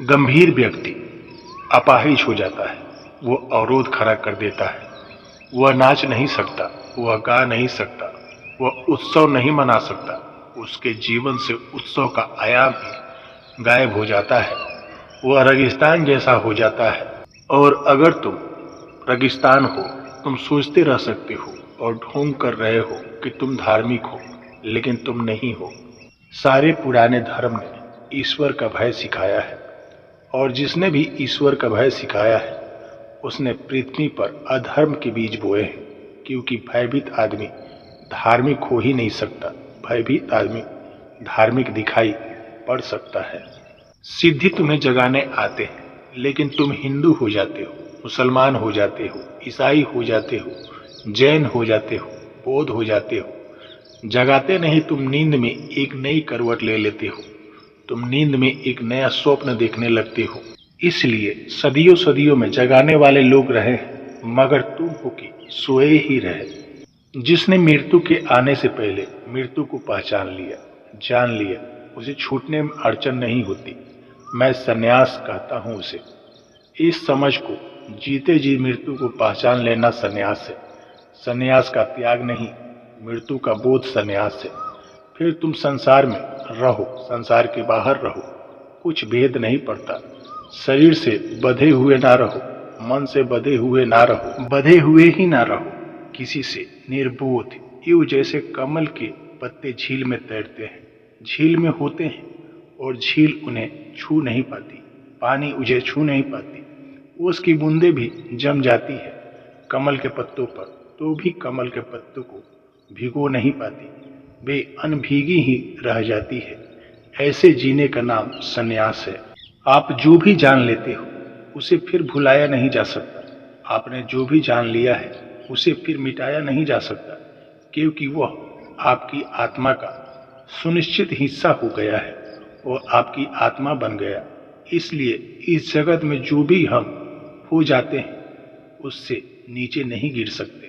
गंभीर व्यक्ति अपाहिज हो जाता है, वो अवरोध खड़ा कर देता है। वह नाच नहीं सकता, वह गा नहीं सकता, वह उत्सव नहीं मना सकता। उसके जीवन से उत्सव का आयाम ही गायब हो जाता है। वह रेगिस्तान जैसा हो जाता है। और अगर तुम रेगिस्तान हो, तुम सोचते रह सकते हो और ढोंग कर रहे हो कि तुम धार्मिक हो, लेकिन तुम नहीं हो। सारे पुराने धर्म ने ईश्वर का भय सिखाया है, और जिसने भी ईश्वर का भय सिखाया है उसने पृथ्वी पर अधर्म के बीज बोए हैं, क्योंकि भयभीत आदमी धार्मिक हो ही नहीं सकता। भयभीत आदमी धार्मिक दिखाई पड़ सकता है। सिद्धि तुम्हें जगाने आते हैं, लेकिन तुम हिंदू हो जाते हो, मुसलमान हो जाते हो, ईसाई हो जाते हो, जैन हो जाते हो, बौद्ध हो जाते हो। जगाते नहीं, तुम नींद में एक नई करवट ले लेते हो। तुम नींद में एक नया स्वप्न देखने लगते हो। इसलिए सदियों सदियों में जगाने वाले लोग रहे हैं, मगर तुम हो कि सोए ही रहे। जिसने मृत्यु के आने से पहले मृत्यु को पहचान लिया, जान लिया, उसे छूटने में अड़चन नहीं होती। मैं संन्यास कहता हूँ उसे। इस समझ को जीते जी मृत्यु को पहचान लेना संन्यास है। संन्यास का त्याग नहीं, मृत्यु का बोध संन्यास है। फिर तुम संसार में रहो, संसार के बाहर रहो, कुछ भेद नहीं पड़ता। शरीर से बंधे हुए ना रहो, मन से बंधे हुए ना रहो, बंधे हुए ही ना रहो किसी से, निर्बोध, यूं जैसे कमल के पत्ते झील में तैरते हैं, झील में होते हैं और झील उन्हें छू नहीं पाती, पानी उन्हें छू नहीं पाती। उसकी बूंदें भी जम जाती है कमल के पत्तों पर, तो भी कमल के पत्तों को भिगो नहीं पाती, वे अनभीगी ही रह जाती है। ऐसे जीने का नाम संन्यास है। आप जो भी जान लेते हो उसे फिर भुलाया नहीं जा सकता। आपने जो भी जान लिया है उसे फिर मिटाया नहीं जा सकता, क्योंकि वह आपकी आत्मा का सुनिश्चित हिस्सा हो गया है, वो आपकी आत्मा बन गया। इसलिए इस जगत में जो भी हम हो जाते हैं उससे नीचे नहीं गिर सकते।